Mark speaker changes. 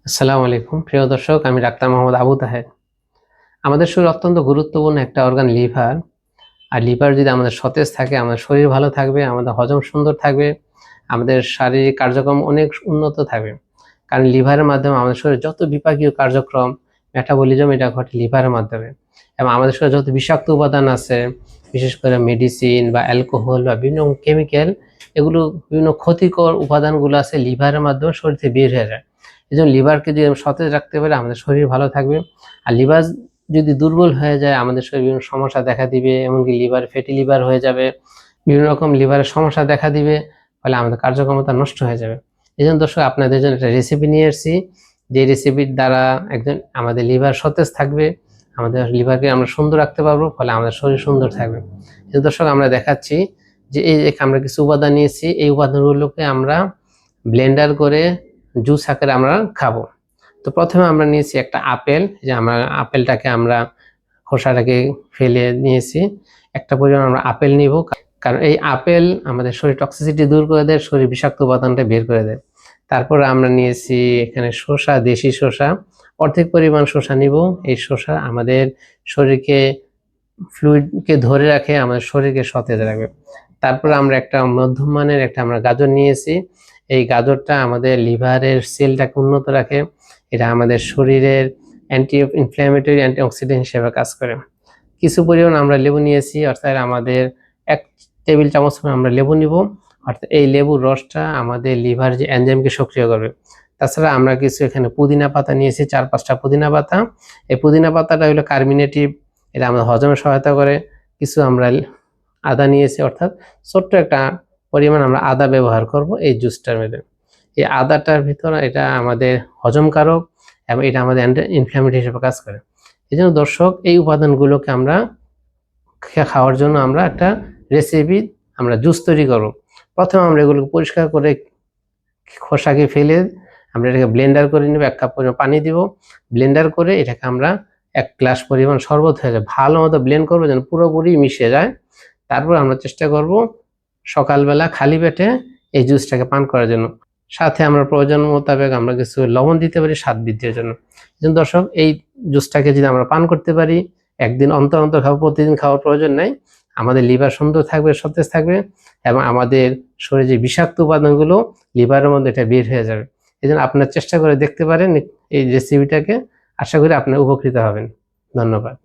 Speaker 1: আসসালামু আলাইকুম প্রিয় দর্শক, আমি ডাক্তার মোহাম্মদ আবু তাহের। আমাদের শরীর অত্যন্ত গুরুত্বপূর্ণ একটা অর্গান লিভার। আর লিভার যদি আমাদের সতেজ থাকে, আমাদের শরীর ভালো থাকবে, আমাদের হজম সুন্দর থাকবে, আমাদের শারীরিক কার্যক্রম অনেক উন্নত থাকবে। কারণ লিভারের মাধ্যমে আমাদের শরীরে যত বিপাকীয় কার্যক্রম, মেটাবলিজম, এটা ঘটে লিভারের মাধ্যমে। এবং আমাদের শরীরে যত বিষাক্ত উপাদান আছে, বিশেষ করে মেডিসিন বা অ্যালকোহল বা বিভিন্ন কেমিক্যাল, এগুলো বিভিন্ন ক্ষতিকর উপাদানগুলো আছে লিভারের মাধ্যমে শরীর থেকে বের হয়ে যায়। এই জন্য লিভারকে যদি আমরা সতেজ রাখতে পারি, আমাদের শরীর ভালো থাকবে। আর লিভার যদি দুর্বল হয়ে যায়, আমাদের শরীরে বিভিন্ন সমস্যা দেখা দিবে, এমনকি লিভার ফ্যাটি লিভার হয়ে যাবে, বিভিন্ন রকম লিভারের সমস্যা দেখা দিবে, ফলে আমাদের কার্যক্ষমতা নষ্ট হয়ে যাবে। এই জন্য দর্শক, আপনাদের জন্য একটা রেসিপি নিয়ে এসেছি, যে রেসিপির দ্বারা আমাদের লিভার সতেজ থাকবে, আমাদের লিভারকে আমরা সুন্দর রাখতে পারবো, ফলে আমাদের শরীর সুন্দর থাকবে। এই দর্শক, আমরা দেখাচ্ছি যে এই যে আমরা কিছু উপাদান নিয়েছি, এই উপাদানগুলোকে আমরা ব্লেন্ডার করে জুস আকারে আমরা খাবো। তো প্রথমে আমরা নিয়েছি একটা আপেল, যে আমরা আপেলটাকে আমরা খোসাটাকে ফেলে নিয়েছি। একটা পরিমাণ আমরা আপেল নিব, কারণ এই আপেল আমাদের শরীর টক্সিসিটি দূর করে দেয়, শরীর বিষাক্ত উপাদানটা বের করে দেয়। তারপর আমরা নিয়েছি এখানে শসা, দেশি শসা, অর্ধেক পরিমাণ শসা নিব। এই শসা আমাদের শরীরকে ফ্লুইডকে ধরে রাখে, আমাদের শরীরকে সতেজ রাখবে। তারপর আমরা একটা মধ্যম মানের একটা আমরা গাজর নিয়েছি। এই গাজরটা আমাদের লিভারের সেলটাকে উন্নত রাখে, এটা আমাদের শরীরের অ্যান্টি ইনফ্ল্যামেটরি, অ্যান্টিঅক্সিডেন্ট হিসেবে কাজ করে। কিছু পরিমাণ আমরা লেবু নিয়েছি, অর্থাৎ আমাদের 1 টেবিল চামচ আমরা লেবু নিব। অর্থাৎ এই লেবুর রসটা আমাদের লিভার যে এনজাইমকে সক্রিয় করবে। তাছাড়া আমরা কিছু এখানে পুদিনা পাতা নিয়েছি, 4-5টা পুদিনা পাতা। এই পুদিনা পাতাটা হলো কার্মিনেটিভ, এটা আমাদের হজমে সহায়তা করে। কিছু আমরা আদা নিয়েছি, অর্থাৎ ছোট্ট একটা পরিমাণ আমরা আদা ব্যবহার করব এই জুসটার মধ্যে। এই আদাটার ভিতরে এটা আমাদের হজমকারক এবং এটা আমাদের অ্যান্টি ইনফ্ল্যামেটরি হিসেবে কাজ করে। এই জন্য দর্শক, এই উপাদানগুলোকে আমরা খাওয়ার জন্য আমরা একটা রেসিপি, আমরা জুস তৈরি করব। প্রথমে আমরা এগুলোকে পরিষ্কার করে খোসাকে ফেলে আমরা এটাকে ব্লেন্ডার করে নেব। 1 কাপ পরিমাণ পানি দিব, ব্লেন্ডার করে এটাকে আমরা 1 গ্লাস পরিমাণ শরবত হয়ে যায়, ভালো মতো ব্লেন্ড করবো যেন পুরোপুরি মিশে যায়। তারপর আমরা চেষ্টা করব সকালবেলা খালি পেটে এই জুসটাকে পান করার জন্য। সাথে আমরা প্রয়োজন মোতাবেক আমরা কিছু লবণ দিতে পারি স্বাদ বৃদ্ধির জন্য। এই দর্শক, এই জুসটাকে যদি আমরা পান করতে পারি, একদিন অন্তর অন্তর খাবো, প্রতিদিন খাওয়ার প্রয়োজন নাই। আমাদের লিভার সুন্দর থাকবে, সতেজ থাকবে, এবং আমাদের শরীরে যে বিষাক্ত উপাদানগুলো লিভারের মধ্যে এটা বের হয়ে যাবে। এই জন্য আপনার চেষ্টা করে দেখতে পারেন এই রেসিপিটাকে। আশা করি আপনার উপকৃত হবেন। ধন্যবাদ।